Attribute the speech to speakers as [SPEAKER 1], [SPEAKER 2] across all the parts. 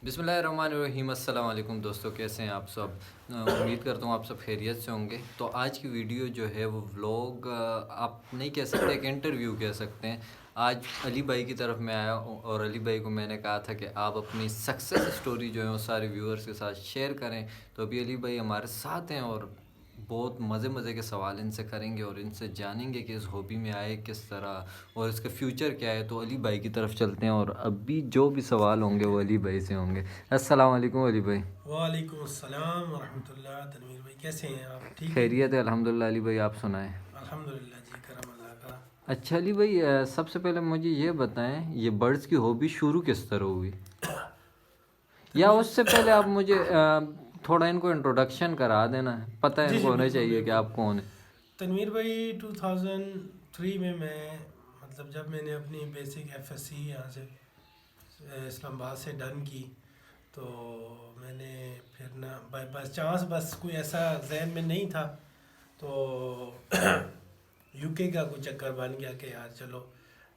[SPEAKER 1] بسم اللہ الرحمن الرحیم۔ السلام علیکم دوستو، کیسے ہیں آپ سب؟ امید کرتا ہوں آپ سب خیریت سے ہوں گے۔ تو آج کی ویڈیو جو ہے وہ ولاگ آپ نہیں کہہ سکتے، ایک انٹرویو کہہ سکتے ہیں۔ آج علی بھائی کی طرف میں آیا ہوں اور علی بھائی کو میں نے کہا تھا کہ آپ اپنی سکسیس سٹوری جو ہے وہ سارے ویورز کے ساتھ شیئر کریں۔ تو ابھی علی بھائی ہمارے ساتھ ہیں اور بہت مزے کے سوال ان سے کریں گے اور ان سے جانیں گے کہ اس ہابی میں آئے کس طرح اور اس کا فیوچر کیا ہے۔ تو علی بھائی کی طرف چلتے ہیں اور ابھی جو بھی سوال ہوں گے وہ علی بھائی سے ہوں گے۔ السلام علیکم علی بھائی۔
[SPEAKER 2] وعلیکم السلام ورحمۃ اللہ۔ تنویر بھائی کیسے ہیں آپ؟ ٹھیک ہیں؟
[SPEAKER 1] خیریت ہے الحمدللہ۔ علی بھائی آپ سنائیں۔
[SPEAKER 2] الحمدللہ جی، کرم اللہ کا۔
[SPEAKER 1] اچھا علی بھائی، سب سے پہلے مجھے یہ بتائیں، یہ برڈز کی ہابی شروع کس طرح ہوئی؟ یا اس سے پہلے آپ مجھے تھوڑا ان کو انٹروڈکشن کرا دینا، پتہ ہے ان کو ہونا چاہیے کہ آپ کون ہیں۔
[SPEAKER 2] تنویر بھائی 2003 میں مطلب جب میں نے اپنی بیسک ایف ایس سی یہاں سے اسلام آباد سے ڈن کی، تو میں نے پھر نا بس چانس، بس کوئی ایسا ذہن میں نہیں تھا، تو یو کے کا کوئی چکر بن گیا کہ یار چلو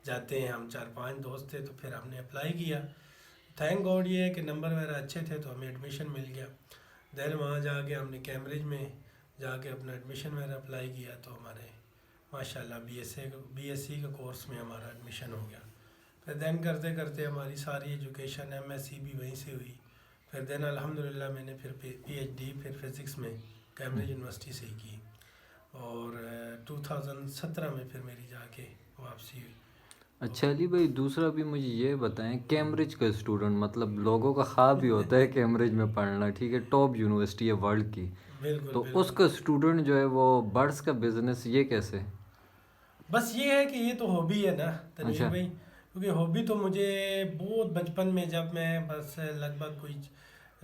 [SPEAKER 2] جاتے ہیں۔ ہم 4-5 دوست تھے، تو پھر ہم نے اپلائی کیا۔ تھینک گاڈ یہ ہے کہ نمبر وغیرہ اچھے تھے تو ہمیں ایڈمیشن مل گیا۔ دین وہاں جا کے ہم نے کیمبرج میں جا کے اپنا ایڈمیشن وغیرہ اپلائی کیا، تو ہمارے ماشاءاللہ بی ایس سی کا کورس میں ہمارا ایڈمیشن ہو گیا۔ پھر دین کرتے کرتے ہماری ساری ایجوکیشن ایم ایس سی بھی وہیں سے ہوئی۔ پھر دین الحمدللہ میں نے پھر پی ایچ ڈی پھر فزکس میں کیمبرج یونیورسٹی سے ہی کی، اور 2017 میں پھر میری جا کے واپسی ہوئی۔
[SPEAKER 1] اچھا علی بھائی، دوسرا بھی مجھے یہ بتائیں، کیمبرج کا اسٹوڈنٹ مطلب لوگوں کا خواب ہی ہوتا ہے کیمبرج میں پڑھنا، ٹھیک ہے، ٹاپ یونیورسٹی ہے ورلڈ کی،
[SPEAKER 2] بالکل
[SPEAKER 1] تو اس
[SPEAKER 2] بالکل۔
[SPEAKER 1] کا اسٹوڈنٹ جو ہے وہ برڈز کا بزنس یہ کیسے؟
[SPEAKER 2] بس یہ ہے کہ یہ تو ہابی ہے نا تنویر
[SPEAKER 1] اچھا
[SPEAKER 2] بھائی، کیونکہ ہابی تو مجھے بہت بچپن میں، جب میں بس لگ بھگ کوئی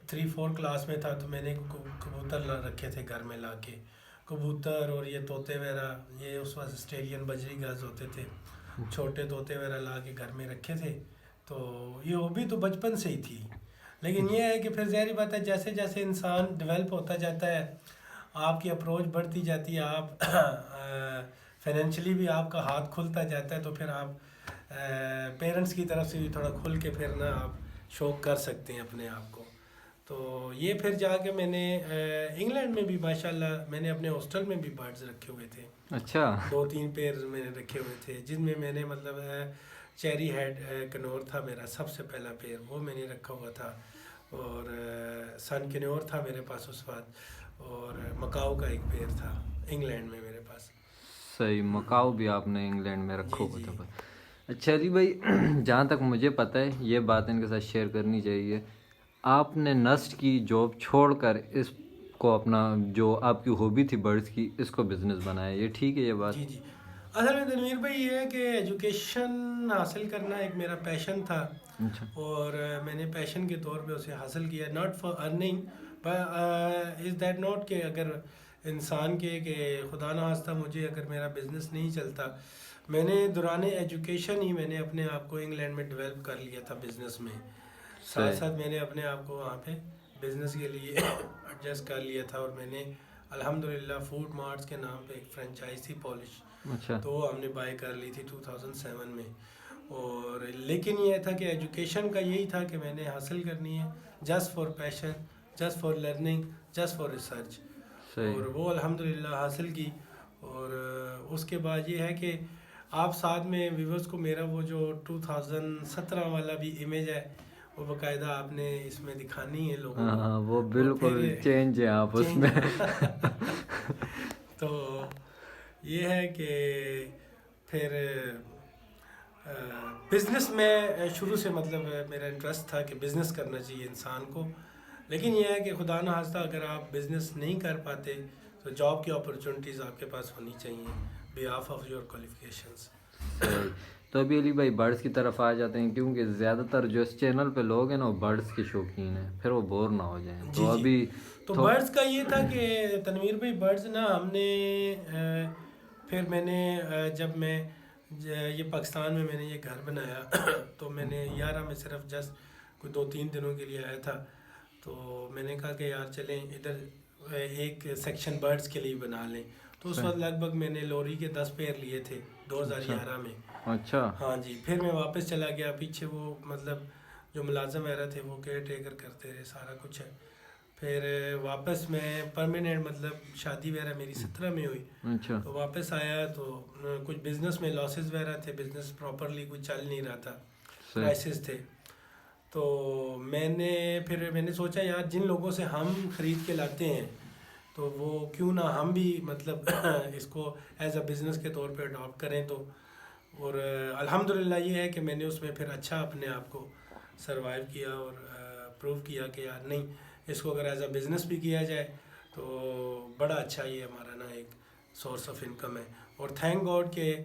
[SPEAKER 2] 3-4 کلاس میں تھا، تو میں نے کبوتر رکھے تھے گھر میں لا کے، کبوتر اور یہ طوطے وغیرہ، یہ اس وقت آسٹریلین بجری گز ہوتے تھے، چھوٹے طوطے وغیرہ لا کے گھر میں رکھے تھے۔ تو یہ ہابی تو بچپن سے ہی تھی، لیکن یہ ہے کہ پھر ظاہری بات ہے جیسے جیسے انسان ڈیولپ ہوتا جاتا ہے، آپ کی اپروچ بڑھتی جاتی ہے، آپ فائنینشلی بھی آپ کا ہاتھ کھلتا جاتا ہے، تو پھر آپ پیرنٹس کی طرف سے بھی تھوڑا کھل کے پھر نا آپ شوق کر سکتے ہیں اپنے آپ کو۔ تو یہ پھر جا کے میں نے انگلینڈ میں بھی ماشاءاللہ میں نے اپنے ہاسٹل میں بھی برڈز رکھے ہوئے تھے،
[SPEAKER 1] اچھا
[SPEAKER 2] 2-3 پیر میں نے رکھے ہوئے تھے، جن میں میں نے مطلب چیری ہیڈ کنور تھا میرا سب سے پہلا پیر، وہ میں نے رکھا ہوا تھا، اور سن کنور تھا میرے پاس اس وقت، اور مکاؤ کا ایک پیر تھا انگلینڈ میں میرے پاس۔
[SPEAKER 1] صحیح، مکاؤ بھی آپ نے انگلینڈ میں رکھا
[SPEAKER 2] جی
[SPEAKER 1] ہوا
[SPEAKER 2] جی
[SPEAKER 1] تھا۔ اچھا علی بھائی، جہاں تک مجھے پتہ ہے یہ بات ان کے ساتھ شیئر کرنی چاہیے، آپ نے نسٹ کی جاب چھوڑ کر اس کو اپنا جو آپ کی ہابی تھی برڈز کی، اس کو بزنس بنایا، یہ ٹھیک ہے یہ بات؟
[SPEAKER 2] جی جی، اصل میں تنویر بھائی یہ ہے کہ ایجوکیشن حاصل کرنا ایک میرا پیشن تھا،
[SPEAKER 1] اچھا
[SPEAKER 2] اور میں نے پیشن کے طور پہ اسے حاصل کیا، not for earning, is that not کہ اگر انسان کے کہ خدا نخواستہ مجھے اگر میرا بزنس نہیں چلتا، میں نے دوران ایجوکیشن ہی میں نے اپنے آپ کو انگلینڈ میں ڈیولپ کر لیا تھا بزنس میں، ساتھ
[SPEAKER 1] صحیح،
[SPEAKER 2] ساتھ میں نے اپنے آپ کو وہاں پہ بزنس کے لیے ایڈجسٹ کر لیا تھا، اور میں نے الحمدللہ فوڈ مارٹس کے نام پہ ایک فرینچائز تھی پالش،
[SPEAKER 1] اچھا
[SPEAKER 2] تو وہ ہم نے بائی کر لی تھی 2007 میں۔ اور لیکن یہ تھا کہ ایجوکیشن کا یہی تھا کہ میں نے حاصل کرنی ہے، just for passion, just for learning, just for research,
[SPEAKER 1] صحیح،
[SPEAKER 2] اور وہ الحمدللہ حاصل کی۔ اور اس کے بعد یہ ہے کہ آپ ساتھ میں ویورز کو میرا وہ جو 2017 والا بھی امیج ہے وہ باقاعدہ آپ نے اس میں دکھانی ہے لوگوں
[SPEAKER 1] ہاں
[SPEAKER 2] کو،
[SPEAKER 1] ہاں، وہ
[SPEAKER 2] اور
[SPEAKER 1] بالکل
[SPEAKER 2] پھر
[SPEAKER 1] چینج ہے آپ اس
[SPEAKER 2] چینج
[SPEAKER 1] میں۔
[SPEAKER 2] تو یہ ہے کہ پھر بزنس میں شروع سے مطلب میرا انٹرسٹ تھا کہ بزنس کرنا چاہیے انسان کو، لیکن یہ ہے کہ خدا نخواستہ اگر آپ بزنس نہیں کر پاتے تو جاب کی اپرچونیٹیز آپ کے پاس ہونی چاہیے بیہاف آف یور کوالیفیکیشنز۔
[SPEAKER 1] صحیح، تو ابھی علی بھائی برڈز کی طرف آ جاتے ہیں، کیونکہ زیادہ تر جو اس چینل پہ لوگ ہیں نا وہ برڈز کے شوقین ہیں، پھر وہ بور نہ ہو جائیں،
[SPEAKER 2] جی
[SPEAKER 1] تو
[SPEAKER 2] جی،
[SPEAKER 1] ابھی
[SPEAKER 2] تو برڈز کا یہ تھا کہ تنویر بھائی برڈز نا ہم نے پھر میں نے جب میں یہ پاکستان میں نے یہ گھر بنایا تو میں نے 11 میں صرف جسٹ کوئی 2-3 دنوں کے لیے آیا تھا، تو میں نے کہا کہ یار چلیں ادھر ایک سیکشن برڈز کے لیے بنا لیں، تو اس وقت لگ بھگ میں نے لوری کے 10 پیر لیے تھے 2011 میں۔
[SPEAKER 1] اچھا
[SPEAKER 2] ہاں جی، پھر میں واپس چلا گیا پیچھے، وہ مطلب جو ملازم وغیرہ تھے وہ کیئر ٹیکر کرتے رہے، سارا کچھ ہے. پھر واپس میں پرماننٹ مطلب شادی وغیرہ میری 17 میں ہوئی.
[SPEAKER 1] اچھا.
[SPEAKER 2] تو واپس آیا تو کچھ بزنس میں لاسز وغیرہ تھے، بزنس پراپرلی کچھ چل نہیں رہا تھا، کرائسس تھے. تو میں نے سوچا یار جن لوگوں سے ہم خرید کے لاتے ہیں تو وہ کیوں نہ ہم بھی مطلب اس کو ایز اے بزنس کے طور پہ اڈاپٹ کریں. تو اور الحمدللہ یہ ہے کہ میں نے اس میں پھر اچھا اپنے آپ کو سروائیو کیا اور پروو کیا کہ یار نہیں، اس کو اگر ایز اے بزنس بھی کیا جائے تو بڑا اچھا یہ ہمارا نا ایک سورس آف انکم ہے. اور تھینک گاڈ کہ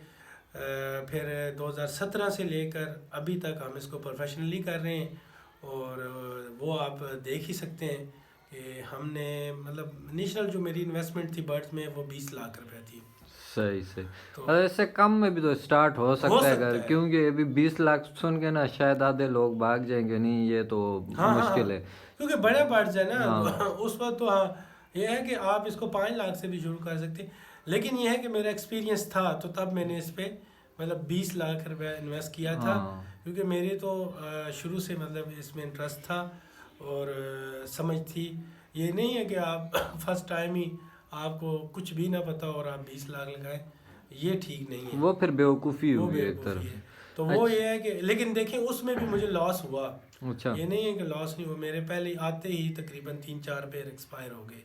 [SPEAKER 2] پھر 2017 سے لے کر ابھی تک ہم اس کو پروفیشنلی کر رہے ہیں. اور وہ آپ دیکھ ہی سکتے ہیں کہ ہم نے مطلب انیشنل جو میری انویسٹمنٹ تھی برڈز میں وہ 20 لاکھ روپے تھی.
[SPEAKER 1] صحیح. ایسے کم میں بھی تو اسٹارٹ ہو سکتا ہے اگر، کیونکہ ابھی 20 لاکھ سن کے نا شاید آدھے لوگ بھاگ جائیں گے، نہیں یہ تو مشکل ہے
[SPEAKER 2] کیونکہ بڑے برڈز ہیں نا اس وقت. تو ہاں یہ ہے کہ آپ اس کو 5 لاکھ سے بھی شروع کر سکتے، لیکن یہ ہے کہ میرا ایکسپیرینس تھا تو تب میں نے اس پہ مطلب 20 لاکھ روپے انویسٹ کیا تھا. کیونکہ میری تو شروع سے مطلب اس میں انٹرسٹ تھا اور سمجھ تھی. یہ نہیں ہے کہ آپ فرسٹ ٹائم ہی آپ کو کچھ بھی نہ پتا اور آپ 20 لاکھ لگائیں، یہ ٹھیک نہیں ہے،
[SPEAKER 1] وہ پھر بیوقوفی ہوئی ایک طرف.
[SPEAKER 2] تو وہ یہ ہے کہ لیکن دیکھیں اس میں بھی مجھے لاس ہوا.
[SPEAKER 1] اچھا.
[SPEAKER 2] یہ نہیں ہے کہ لاس نہیں ہوا، میرے پہلے آتے ہی تقریباً 3-4 پیر ایکسپائر ہو گئے.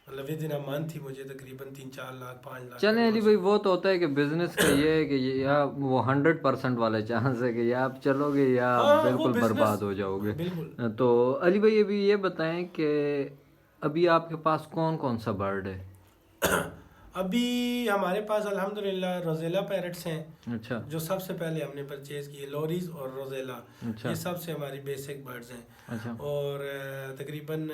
[SPEAKER 2] مطلب ودن اے منتھ ہی مجھے تقریباً 3-4 لاکھ 5 لاکھ.
[SPEAKER 1] چلیں علی بھائی، وہ تو ہوتا ہے کہ بزنس کا یہ ہے کہ یا وہ 100% والا چانس ہے کہ یا آپ چلو گے یا بالکل برباد ہو جاؤ گے. تو علی بھائی ابھی یہ بتائیں کہ ابھی آپ کے پاس کون کون سا برڈ ہے؟
[SPEAKER 2] ابھی ہمارے پاس الحمدللہ روزیلا پیرٹس ہیں.
[SPEAKER 1] اچھا.
[SPEAKER 2] جو سب سے پہلے ہم نے پرچیز کی لوریز اور روزیلا، یہ سب سے ہماری بیسک برڈز ہیں.
[SPEAKER 1] اچھا.
[SPEAKER 2] اور تقریباً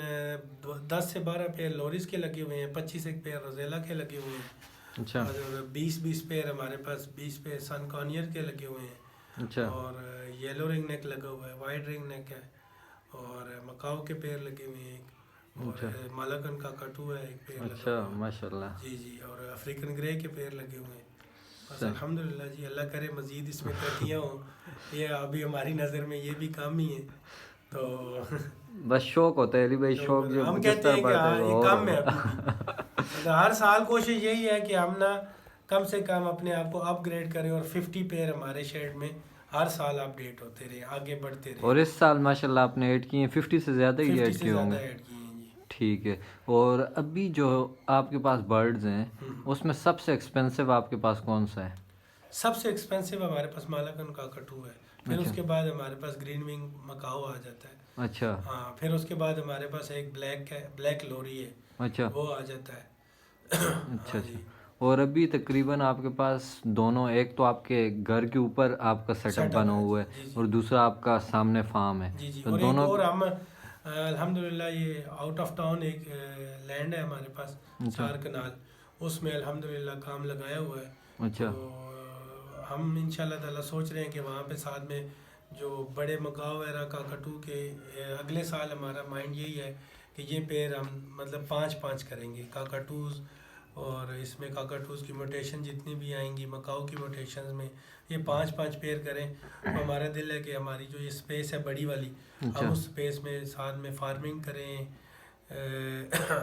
[SPEAKER 2] 10 سے 12 پیر لوریز کے لگے ہوئے ہیں، 25 ایک پیر روزیلا کے لگے ہوئے ہیں.
[SPEAKER 1] اچھا.
[SPEAKER 2] اور 20 پیر ہمارے پاس 20 پیر سن کانیر کے لگے ہوئے ہیں.
[SPEAKER 1] اچھا.
[SPEAKER 2] اور یلو رنگ نیک لگا ہوا ہے، وائٹ رنگ نیک ہے، اور مکاؤ کے پیر لگے ہوئے ہیں، اور مالاکن کا کٹو ہے ایک پیر لگا.
[SPEAKER 1] اچھا ماشاءاللہ.
[SPEAKER 2] جی. اور افریقن گرے کے پیر لگے ہوئے ہیں. بس الحمدللہ جی، اللہ کرے مزید اس میں ترقیاں ہوں. یہ ابھی ہماری نظر میں یہ بھی کام ہی ہے. تو
[SPEAKER 1] بس شوق ہوتا ہے علی بھائی، شوق جو
[SPEAKER 2] ہم کہتے ہیں کہ یہ کام ہے ابھی. ہر سال کوشش یہی ہے کہ ہم نا کم سے کم اپنے آپ کو اپ گریڈ کریں اور 50 پیر ہمارے شیڈ میں ہر سال اپ ڈیٹ ہوتے رہے، آگے بڑھتے رہے.
[SPEAKER 1] اور اس سال ماشاءاللہ آپ نے ایڈ کی ہیں 50 سے زیادہ ہی ایڈ کیے ہوں گے. ٹھیک ہے. اور ابھی جو آپ کے پاس برڈز ہیں اس میں سب سے ایکسپینسو آپ کے پاس کون سا ہے؟
[SPEAKER 2] سب سے ایکسپینسو ہمارے پاس مالاکن کا کٹو ہے. پھر اس کے بعد ہمارے پاس گرین ونگ مکاؤ آ جاتا ہے.
[SPEAKER 1] اچھا.
[SPEAKER 2] ہاں. پھر اس کے بعد ہمارے پاس ایک بلیک لوری ہے.
[SPEAKER 1] اچھا.
[SPEAKER 2] وہ آ جاتا ہے.
[SPEAKER 1] اچھا. اور ابھی تقریباً آپ کے پاس دونوں، ایک تو آپ کے گھر کے اوپر آپ کا سیٹ اپ بنا ہوا ہے اور دوسرا آپ کا سامنے فارم ہے.
[SPEAKER 2] جی. اور دونوں اور ہم الحمدللہ یہ آؤٹ آف ٹاؤن ایک لینڈ ہے ہمارے پاس 4 کنال، اس میں الحمدللہ کام لگایا ہوا ہے.
[SPEAKER 1] اچھا.
[SPEAKER 2] تو ہم انشاءاللہ تعالیٰ سوچ رہے ہیں کہ وہاں پہ ساتھ میں جو بڑے مکاؤ وغیرہ کا کٹو کے اگلے سال ہمارا مائنڈ یہی ہے کہ یہ پیر ہم مطلب 5 کریں گے کاکاٹوز. اور اس میں کاکاٹوز کی موٹیشن جتنی بھی آئیں گی مکاؤ کی موٹیشنز میں یہ 5 پیر کریں. تو ہمارا دل ہے کہ ہماری جو یہ اسپیس ہے بڑی والی، ہم اس اسپیس میں ساتھ میں فارمنگ کریں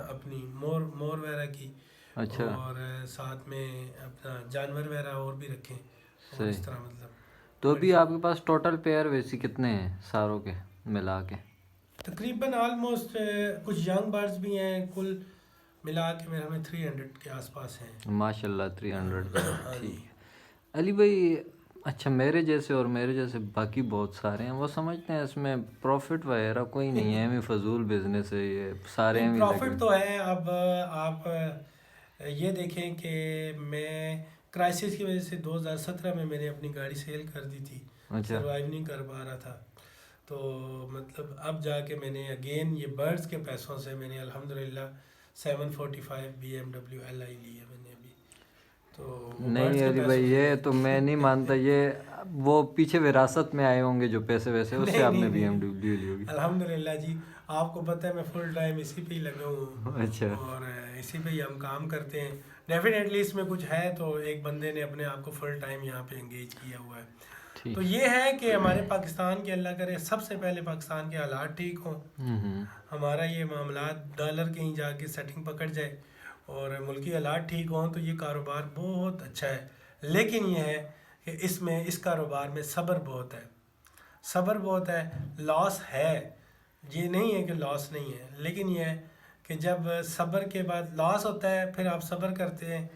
[SPEAKER 2] اپنی مور وغیرہ کی.
[SPEAKER 1] اچھا.
[SPEAKER 2] اور ساتھ میں اپنا جانور وغیرہ اور بھی رکھیں. اس طرح مطلب.
[SPEAKER 1] تو ابھی آپ کے پاس ٹوٹل پیئر ویسی کتنے ہیں ساروں کے ملا کے؟
[SPEAKER 2] تقریباً آلموسٹ کچھ ینگ برڈز بھی ہیں، کل ملا کے میرے ہمیں 300 کے آس پاس ہیں.
[SPEAKER 1] ماشاءاللہ 300. ٹھیک. علی بھائی اچھا، میرے جیسے اور میرے جیسے باقی بہت سارے ہیں وہ سمجھتے ہیں اس میں پروفٹ وغیرہ کوئی نہیں ہے، ہمیں فضول بزنس ہے یہ سارے.
[SPEAKER 2] پروفٹ تو ہے. اب آپ یہ دیکھیں کہ میں کرائسس کی وجہ سے 2017 میں میں نے اپنی گاڑی سیل کر دی تھی، سروائیو نہیں کر پا رہا تھا. تو مطلب اب جا کے میں نے اگین یہ برڈز کے پیسوں سے میں نے الحمدللہ 745 BMW Li لی ہے میں نے ابھی. تو
[SPEAKER 1] نہیں علی بھائی یہ تو میں نہیں مانتا، یہ وہ پیچھے وراثت میں آئے ہوں گے جو پیسے ویسے، اس سے آپ نے BMW لی ہوگی.
[SPEAKER 2] الحمدللہ جی، آپ کو پتہ ہے میں فل ٹائم اسی پہ ہی لگا ہوں.
[SPEAKER 1] اچھا.
[SPEAKER 2] اور اسی پہ ہی ہم کام کرتے ہیں. ڈیفینیٹلی اس میں کچھ ہے تو ایک بندے نے اپنے آپ کو فل ٹائم یہاں پہ انگیج کیا ہوا ہے. تو یہ ہے کہ ہمارے پاکستان کے اللہ کرے سب سے پہلے پاکستان کے حالات ٹھیک ہوں، ہمارا یہ معاملات ڈالر کہیں جا کے سیٹنگ پکڑ جائے اور ملکی حالات ٹھیک ہوں تو یہ کاروبار بہت اچھا ہے. لیکن یہ ہے کہ اس کاروبار میں صبر بہت ہے، صبر بہت ہے. لاس ہے، یہ نہیں ہے کہ لاس نہیں ہے، لیکن یہ ہے کہ جب صبر کے بعد لاس ہوتا ہے پھر آپ صبر کرتے ہیں،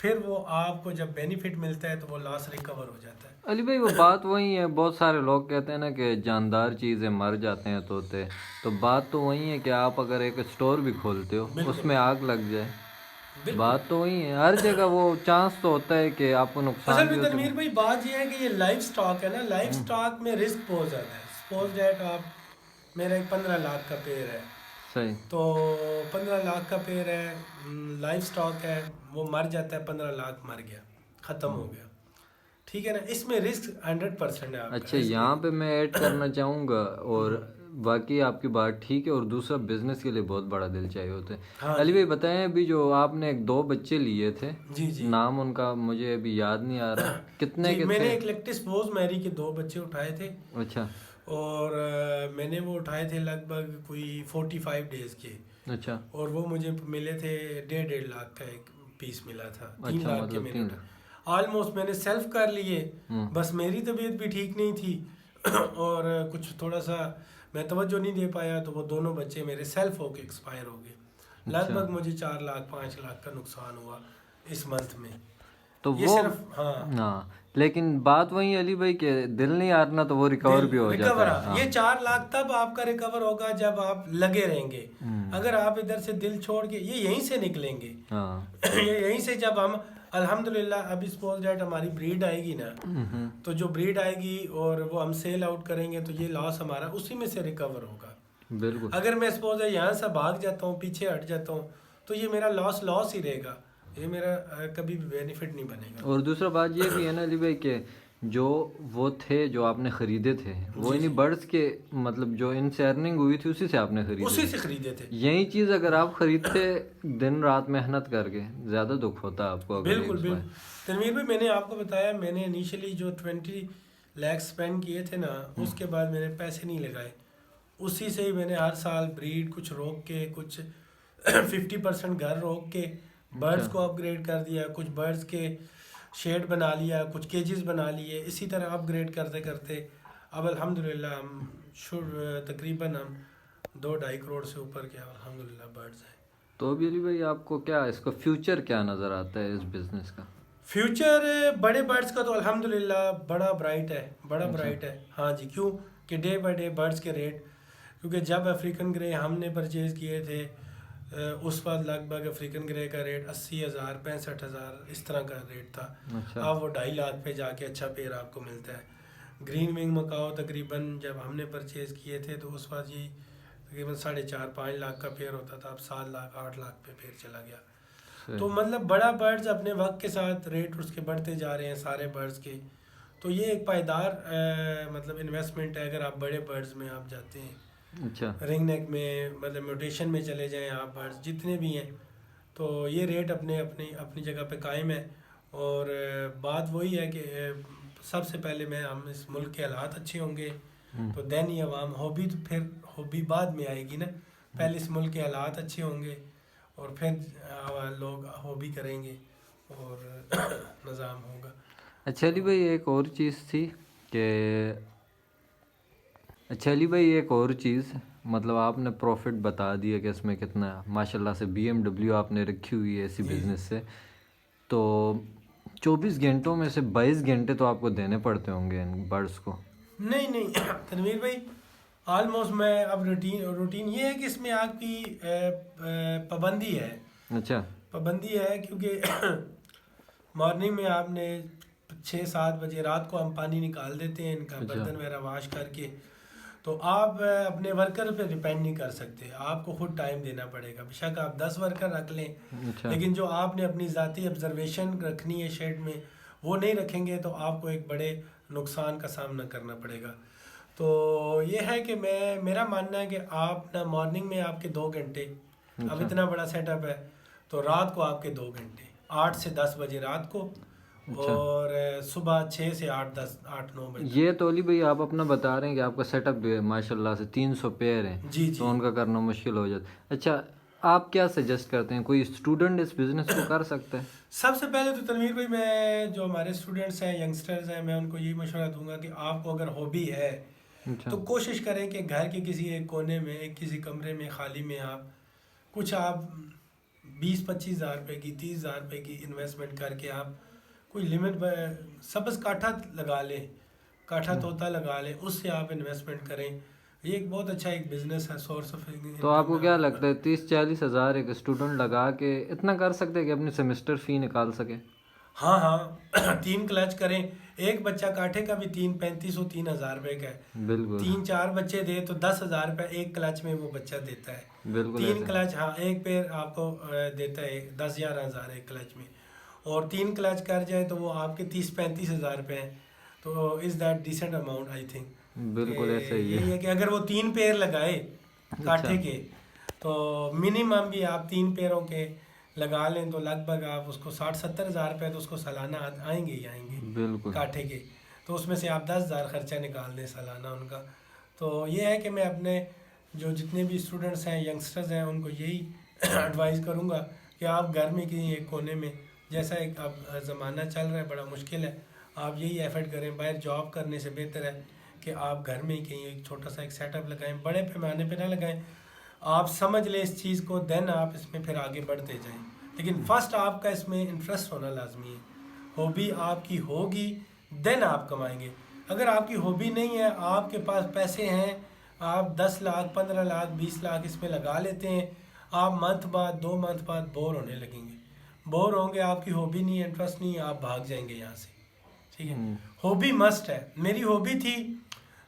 [SPEAKER 2] پھر وہ آپ کو جب بینیفٹ ملتا ہے تو وہ لاس ریکور ہو جاتا ہے.
[SPEAKER 1] علی بھائی وہ بات وہی ہے، بہت سارے لوگ کہتے ہیں نا کہ جاندار چیزیں مر جاتے ہیں طوطے، تو بات تو وہی ہے کہ آپ اگر ایک اسٹور بھی کھولتے ہو اس میں آگ لگ جائے، بات تو وہی ہے. ہر جگہ وہ چانس تو ہوتا ہے کہ آپ کو نقصان
[SPEAKER 2] اصل
[SPEAKER 1] بھی
[SPEAKER 2] میں
[SPEAKER 1] ہو
[SPEAKER 2] تنویر
[SPEAKER 1] سکتا
[SPEAKER 2] بھائی بات یہ ہے کہ یہ لائف سٹاک ہے نا، لائف سٹاک میں رسک بہت زیادہ ہے. سپوز دیٹ آپ میرا ایک 15 لاکھ کا پیر ہے،
[SPEAKER 1] صحیح.
[SPEAKER 2] تو 15 لاکھ کا پیر ہے، لائف سٹاک ہے، وہ مر جاتا ہے، 15 لاکھ مر گیا، ختم ہو گیا، ٹھیک ہے نا. اس میں رسک 100% ہے آپ کا.
[SPEAKER 1] اچھا یہاں پہ میں ایڈ کرنا چاہوں گا، اور باقی آپ کی بات ٹھیک ہے، اور دوسرا بزنس کے لیے بہت بڑا دل چاہیے ہوتا ہے. علی بھائی بتائیں، ابھی جو آپ نے 2 بچے لیے تھے،
[SPEAKER 2] جی جی
[SPEAKER 1] نام ان کا مجھے ابھی یاد نہیں آ رہا، کتنے
[SPEAKER 2] جی،
[SPEAKER 1] کے
[SPEAKER 2] میں نے
[SPEAKER 1] تھے؟
[SPEAKER 2] ایک لیکٹس بوز میری کے 2 بچے اٹھائے تھے،
[SPEAKER 1] اچھا
[SPEAKER 2] اور میں نے وہ اٹھائے تھے لگ بھگ کوئی 45 ڈیز کے،
[SPEAKER 1] اچھا
[SPEAKER 2] اور وہ مجھے ملے تھے 1.5 لاکھ کا ایک پیس ملا تھا. 3
[SPEAKER 1] اچھا،
[SPEAKER 2] لاکھ کے
[SPEAKER 1] مطلب
[SPEAKER 2] میں نے
[SPEAKER 1] 3
[SPEAKER 2] اٹھائے آلموسٹ. میں نے سیلف کر لیے، بس میری طبیعت بھی ٹھیک نہیں تھی اور کچھ تھوڑا سا میں توجہ نہیں دے پایا، تو وہ دونوں بچے میرے سیلف ہو کے ایکسپائر ہو گئے. لگ بھگ مجھے 4 لاکھ 5 لاکھ کا نقصان ہوا اس منتھ میں.
[SPEAKER 1] تو
[SPEAKER 2] یہ
[SPEAKER 1] وہ
[SPEAKER 2] صرف
[SPEAKER 1] ہاں، لیکن بات وہی علی بھائی کہ دل نہیں ہارنا تو وہ ریکور بھی ہو جاتا ہے.
[SPEAKER 2] یہ 4 لاکھ تب آپ کا ریکور ہوگا جب آپ لگے رہیں گے. اگر آپ ادھر سے دل چھوڑ کے، یہ یہیں سے نکلیں گے، یہ یہیں سے. جب ہم الحمدللہ ابھی سپوز دیٹ ہماری بریڈ آئے گی نا، تو جو بریڈ آئے گی اور وہ ہم سیل آؤٹ کریں گے تو یہ لاس ہمارا اسی میں سے ریکور ہوگا.
[SPEAKER 1] بالکل.
[SPEAKER 2] اگر میں سپوز ہے یہاں سے بھاگ جاتا ہوں، پیچھے ہٹ جاتا ہوں، تو یہ میرا لاس ہی رہے گا، یہ میرا کبھی بھی بینیفٹ نہیں بنے گا.
[SPEAKER 1] اور دوسرا بات یہ بھی ہے نا علی بھائی کہ جو وہ تھے جو آپ نے خریدے تھے وہ انہیں برڈز کے، مطلب جو ان سے ارننگ ہوئی تھی اسی سے آپ نے خریدے،
[SPEAKER 2] اسی سے خریدے تھے.
[SPEAKER 1] یہی چیز اگر آپ خریدتے دن رات محنت کر کے، زیادہ دکھ ہوتا آپ کو.
[SPEAKER 2] بالکل بالکل تنویر بھائی، میں نے آپ کو بتایا، میں نے انیشلی جو 20 لاکھ اسپینڈ کیے تھے نا، اس کے بعد میں نے پیسے نہیں لگائے. اسی سے ہی میں نے ہر سال بریڈ کچھ روک کے، کچھ 50% گھر روک کے برڈز کو اپ گریڈ کر دیا، کچھ برڈز کے شیڈ بنا لیا، کچھ کیجز بنا لیے. اسی طرح اپ گریڈ کرتے کرتے اب الحمدللہ ہم تقریباً ہم 2-2.5 کروڑ سے اوپر کے الحمدللہ برڈز ہیں.
[SPEAKER 1] تو ابھی علی بھائی آپ کو کیا اس کا فیوچر کیا نظر آتا ہے اس بزنس کا؟
[SPEAKER 2] فیوچر بڑے برڈز کا تو الحمدللہ بڑا برائٹ ہے، بڑا برائٹ ہے. ہاں جی، کیوں کہ ڈے بائی ڈے برڈز کے ریٹ، کیونکہ جب افریقن گرے ہم نے پرچیز کیے تھے اس وقت لگ بھگ افریقن گرے کا ریٹ 80,000 65,000 اس طرح کا ریٹ تھا. اب وہ 2.5 لاکھ پہ جا کے اچھا پیر آپ کو ملتا ہے. گرین ونگ مکاؤ تقریباً جب ہم نے پرچیز کیے تھے تو اس وقت یہ تقریباً 4.5-5 لاکھ کا پیر ہوتا تھا، اب 7 لاکھ 8 لاکھ پہ پیر چلا گیا. تو مطلب بڑا برڈز اپنے وقت کے ساتھ ریٹ اس کے بڑھتے جا رہے ہیں سارے برڈز کے. تو یہ ایک پائیدار مطلب انویسٹمنٹ ہے. اگر آپ بڑے برڈز میں آپ جاتے ہیں،
[SPEAKER 1] اچھا
[SPEAKER 2] رنگ نیک میں، مطلب میوٹیشن میں چلے جائیں آپ، برڈز جتنے بھی ہیں، تو یہ ریٹ اپنی جگہ پہ قائم ہے. اور بات وہی ہے کہ سب سے پہلے ہم اس ملک کے حالات اچھے ہوں گے تو دین ہی عوام ہوبی، تو پھر ہوبی بعد میں آئے گی نا. پہلے اس ملک کے حالات اچھے ہوں گے اور پھر لوگ ہوبی کریں گے اور نظام ہوگا.
[SPEAKER 1] اچھا علی بھائی ایک اور چیز تھی کہ مطلب آپ نے پروفٹ بتا دیا کہ اس میں کتنا، ماشاء اللہ سے BMW آپ نے رکھی ہوئی ہے اسی بزنس سے، تو 24 گھنٹوں میں سے 22 گھنٹے تو آپ کو دینے پڑتے ہوں گے ان برڈس کو.
[SPEAKER 2] نہیں تنویر بھائی، آلموسٹ میں اب روٹین یہ ہے کہ اس میں آپ کی پابندی ہے.
[SPEAKER 1] اچھا
[SPEAKER 2] پابندی ہے کیونکہ مارننگ میں آپ نے 6-7 بجے رات کو ہم پانی نکال دیتے ہیں ان کا، برتن وغیرہ واش کر کے. تو آپ اپنے ورکر پہ ڈیپینڈ نہیں کر سکتے، آپ کو خود ٹائم دینا پڑے گا. بے شک آپ 10 ورکر رکھ لیں، لیکن جو آپ نے اپنی ذاتی آبزرویشن رکھنی ہے شیڈ میں، وہ نہیں رکھیں گے تو آپ کو ایک بڑے نقصان کا سامنا کرنا پڑے گا. تو یہ ہے کہ میرا ماننا ہے کہ آپ نا مارننگ میں آپ کے 2 گھنٹے، اب اتنا بڑا سیٹ اپ ہے تو رات کو آپ کے 2 گھنٹے، 8 سے 10 بجے رات کو اور صبح 6 سے 8-9 بجے.
[SPEAKER 1] یہ تو علی بھائی آپ اپنا بتا رہے ہیں کہ آپ کا سیٹ اپ بھی ہے ماشاء اللہ سے 300 پیر ہیں
[SPEAKER 2] جی
[SPEAKER 1] تو ان کا کرنا مشکل ہو جاتا ہے. اچھا آپ کیا سجیسٹ کرتے ہیں کوئی اسٹوڈنٹ اس بزنس کو کر سکتا ہے؟
[SPEAKER 2] سب سے پہلے تو تنویر بھائی میں جو ہمارے اسٹوڈنٹس ہیں ینگسٹرز ہیں میں ان کو یہی مشورہ دوں گا کہ آپ کو اگر ہابی ہے
[SPEAKER 1] اچھا
[SPEAKER 2] تو کوشش کریں کہ گھر کے کسی ایک کونے میں کسی کمرے میں خالی میں آپ 20-25 ہزار روپے کی 30 ہزار روپے کی انویسٹمنٹ کر کے آپ کوئی لمٹ سبز کاٹھا لگا لیں, کاٹھا طوطا لگا لیں, اس سے آپ انویسٹمنٹ کریں. یہ ایک بہت اچھا ایک بزنس ہے, سورس آف
[SPEAKER 1] تو آپ کو کیا لگتا ہے 30-40 ہزار ایک اسٹوڈنٹ لگا کے اتنا کر سکتے ہیں کہ اپنی سیمسٹر فی نکال سکے؟
[SPEAKER 2] ہاں 3 کلچ کریں, ایک بچہ کاٹھے کا بھی 3-35 ہزار روپے کا ہے,
[SPEAKER 1] بالکل
[SPEAKER 2] 3-4 بچے دے تو 10,000 روپے ایک کلچ میں وہ بچہ دیتا ہے.
[SPEAKER 1] بالکل
[SPEAKER 2] 3
[SPEAKER 1] ایسے
[SPEAKER 2] کلچ ایک پیر آپ کو دیتا ہے 10-11 ہزار ایک کلچ میں, اور 3 کلچ کر جائے تو وہ آپ کے 30-35 ہزار روپے ہیں. تو is that decent amount I think.
[SPEAKER 1] بالکل ایسے ہی
[SPEAKER 2] یہی ہے کہ اگر وہ 3 پیر لگائے کاٹھے کے تو منیمم بھی آپ 3 پیروں کے لگا لیں تو لگ بھگ آپ اس کو 60-70 ہزار روپے تو اس کو سالانہ آئیں گے
[SPEAKER 1] بالکل
[SPEAKER 2] کاٹھے کے. تو اس میں سے آپ 10 ہزار خرچہ نکال دیں سالانہ ان کا. تو یہ ہے کہ میں اپنے جو جتنے بھی اسٹوڈنٹس ہیں ینگسٹرز ہیں ان کو یہی ایڈوائز کروں گا کہ آپ گھر میں کہیں ایک کونے میں, جیسا ایک اب زمانہ چل رہا ہے بڑا مشکل ہے, آپ یہی ایفرٹ کریں. باہر جاب کرنے سے بہتر ہے کہ آپ گھر میں ہی کہیں ایک چھوٹا سا ایک سیٹ اپ لگائیں, بڑے پیمانے پہ نہ لگائیں. آپ سمجھ لیں اس چیز کو, دین آپ اس میں پھر آگے بڑھتے جائیں. لیکن فرسٹ آپ کا اس میں انٹرسٹ ہونا لازمی ہے. ہابی آپ کی ہوگی دین آپ کمائیں گے. اگر آپ کی ہابی نہیں ہے, آپ کے پاس پیسے ہیں, آپ 10 لاکھ 15 لاکھ 20 لاکھ اس میں لگا لیتے ہیں, آپ منتھ بعد 2 منتھ بعد بور ہونے لگیں گے. بور ہوں گے, آپ کی ہابی نہیں ہے, انٹرسٹ نہیں ہے, آپ بھاگ جائیں گے یہاں سے. ٹھیک ہے, ہابی مسٹ ہے. میری ہابی تھی,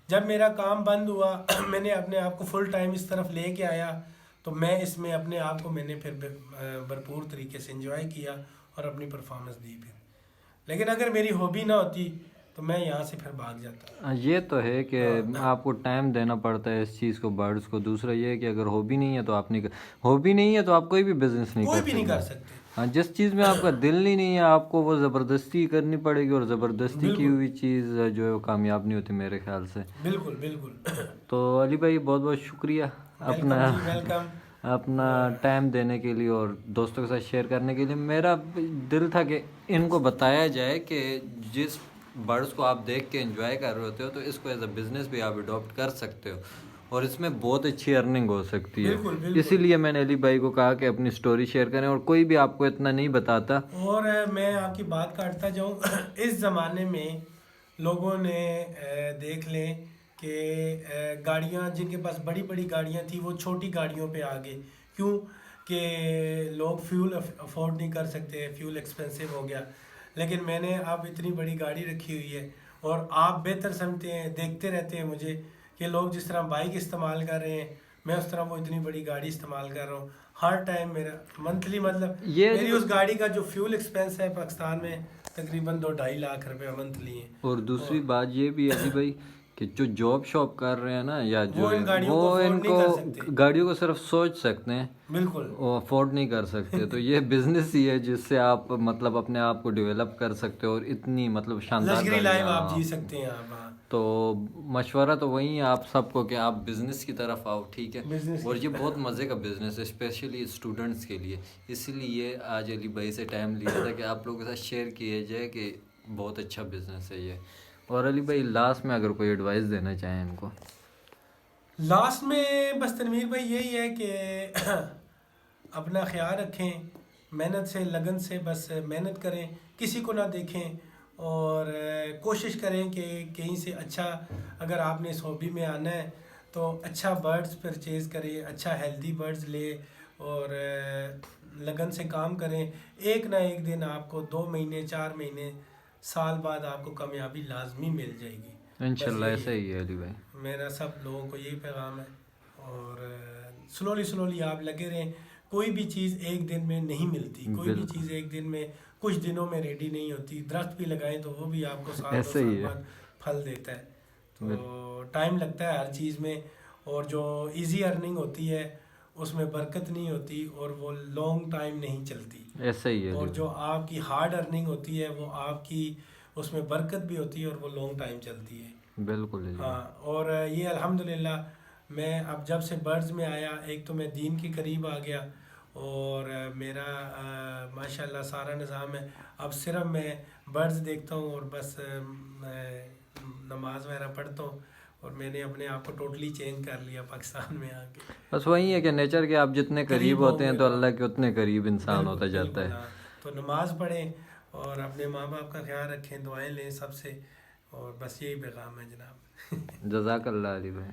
[SPEAKER 2] جب میرا کام بند ہوا میں نے اپنے آپ کو فل ٹائم اس طرف لے کے آیا تو میں اس میں اپنے آپ کو میں نے پھر بھرپور طریقے سے انجوائے کیا اور اپنی پرفارمنس دی پھر. لیکن اگر میری ہابی نہ ہوتی تو میں یہاں سے پھر بھاگ جاتا.
[SPEAKER 1] یہ تو ہے کہ آپ کو ٹائم دینا پڑتا ہے اس چیز کو, برڈس کو. دوسرا یہ ہے کہ اگر ہابی نہیں ہے تو آپ نہیں ہابی نہیں ہے تو آپ کوئی بھی بزنس نہیں
[SPEAKER 2] کوئی
[SPEAKER 1] کر
[SPEAKER 2] بھی نہیں کر
[SPEAKER 1] سکتے.
[SPEAKER 2] سکتے.
[SPEAKER 1] ہاں جس چیز میں آپ کا دل ہی نہیں ہے آپ کو وہ زبردستی کرنی پڑے گی, اور زبردستی کی
[SPEAKER 2] بالکل
[SPEAKER 1] ہوئی چیز جو ہے وہ کامیاب نہیں ہوتی میرے خیال سے.
[SPEAKER 2] بالکل
[SPEAKER 1] تو علی بھائی بہت بہت شکریہ
[SPEAKER 2] ویلکم جی, ویلکم.
[SPEAKER 1] اپنا ٹائم دینے کے لیے اور دوستوں کے ساتھ شیئر کرنے کے لیے. میرا دل تھا کہ ان کو بتایا جائے کہ جس برڈس کو آپ دیکھ کے انجوائے کر رہے ہوتے ہو تو اس کو ایز اے بزنس بھی آپ اڈاپٹ کر سکتے ہو اور اس میں بہت اچھی ارننگ ہو سکتی ہے.
[SPEAKER 2] بالکل
[SPEAKER 1] اسی لیے میں نے علی بھائی کو کہا کہ اپنی سٹوری شیئر کریں, اور کوئی بھی آپ کو اتنا نہیں بتاتا.
[SPEAKER 2] اور میں آپ کی بات کاٹتا جاؤں, اس زمانے میں لوگوں نے دیکھ لیں کہ گاڑیاں جن کے پاس بڑی بڑی گاڑیاں تھیں وہ چھوٹی گاڑیوں پہ آ گئے. کیوں کہ لوگ فیول افورڈ نہیں کر سکتے, فیول ایکسپینسو ہو گیا. لیکن میں نے اب اتنی بڑی گاڑی رکھی ہوئی ہے, اور آپ بہتر سمجھتے ہیں, دیکھتے رہتے ہیں مجھے کہ لوگ جس طرح بائک استعمال کر رہے ہیں میں اس طرح وہ اتنی بڑی گاڑی استعمال کر رہا ہوں. ہر ٹائم میرا منتھلی مطلب میری اس گاڑی کا جو فیول ایکسپینس ہے پاکستان میں تقریباً 2-2.5 لاکھ روپے منتھلی ہیں.
[SPEAKER 1] اور دوسری بات یہ بھی ہے علی بھائی کہ جو جاب شاپ کر رہے ہیں نا, یا جو
[SPEAKER 2] ان گاڑیوں
[SPEAKER 1] وہ
[SPEAKER 2] افورڈ
[SPEAKER 1] ان
[SPEAKER 2] نہیں
[SPEAKER 1] کو
[SPEAKER 2] کر سکتے.
[SPEAKER 1] گاڑیوں کو صرف سوچ سکتے ہیں,
[SPEAKER 2] بالکل
[SPEAKER 1] وہ افورڈ نہیں کر سکتے. تو یہ بزنس ہی ہے جس سے آپ مطلب اپنے آپ کو ڈیولپ کر سکتے ہو, اور اتنی مطلب شاندار
[SPEAKER 2] لگژری لائف آپ جی
[SPEAKER 1] گاڑیاں.
[SPEAKER 2] سکتے ہیں آپ.
[SPEAKER 1] تو مشورہ تو وہی ہے آپ سب کو کہ آپ بزنس کی طرف آؤ, ٹھیک ہے.
[SPEAKER 2] بزنس
[SPEAKER 1] اور یہ بہت مزے کا بزنس ہے اسپیشلی اسٹوڈنٹس کے لیے. اسی لیے آج علی بھائی سے ٹائم لیا تھا کہ آپ لوگوں کے ساتھ شیئر کیا جائے کہ بہت اچھا بزنس ہے یہ. اور علی بھائی لاسٹ میں اگر کوئی ایڈوائس دینا چاہیں ان کو.
[SPEAKER 2] لاسٹ میں بس تنویر بھائی یہی ہے کہ اپنا خیال رکھیں, محنت سے لگن سے بس محنت کریں, کسی کو نہ دیکھیں, اور کوشش کریں کہ کہیں سے اچھا اگر آپ نے اس ہابی میں آنا ہے تو اچھا برڈز پرچیز کریں, اچھا ہیلدی برڈز لے اور لگن سے کام کریں. ایک نہ ایک دن آپ کو 2 مہینے 4 مہینے سال بعد آپ کو کامیابی لازمی مل جائے گی.
[SPEAKER 1] انشاءاللہ ایسا ہی ہے علی بھائی.
[SPEAKER 2] میرا سب لوگوں کو یہی پیغام ہے. اور سلولی آپ لگے رہیں. کوئی بھی چیز ایک دن میں نہیں ملتی, کوئی بھی چیز ایک دن میں کچھ دنوں میں ریڈی نہیں ہوتی. درخت بھی لگائیں تو وہ بھی آپ کو 2 سال بعد پھل دیتا ہے. تو ٹائم لگتا ہے ہر چیز میں, اور جو ایزی ارننگ ہوتی ہے اس میں برکت نہیں ہوتی اور وہ لانگ ٹائم نہیں چلتی.
[SPEAKER 1] ایسا ہی ہے
[SPEAKER 2] اور
[SPEAKER 1] جی.
[SPEAKER 2] جو آپ کی ہارڈ ارننگ ہوتی ہے وہ آپ کی اس میں برکت بھی ہوتی ہے اور وہ لانگ ٹائم چلتی ہے.
[SPEAKER 1] بالکل جی.
[SPEAKER 2] ہاں اور یہ الحمدللہ میں اب جب سے برڈز میں آیا، ایک تو میں دین کے قریب آ گیا اور میرا ماشاءاللہ سارا نظام ہے. اب صرف میں برڈز دیکھتا ہوں اور بس نماز وغیرہ پڑھتا ہوں، اور میں نے اپنے آپ کو ٹوٹلی چینج کر لیا پاکستان میں آ کے.
[SPEAKER 1] بس وہی ہے کہ نیچر کے آپ جتنے قریب
[SPEAKER 2] ہو
[SPEAKER 1] ہوتے ہیں
[SPEAKER 2] گئے،
[SPEAKER 1] تو
[SPEAKER 2] ہاں
[SPEAKER 1] اللہ کے اتنے قریب انسان ہوتا
[SPEAKER 2] بالکل
[SPEAKER 1] جاتا
[SPEAKER 2] بالکل.
[SPEAKER 1] ہے.
[SPEAKER 2] ہاں تو نماز پڑھیں اور اپنے ماں باپ کا خیال رکھیں، دعائیں لیں سب سے، اور بس یہی پیغام ہے جناب.
[SPEAKER 1] جزاک اللہ علی بھائی.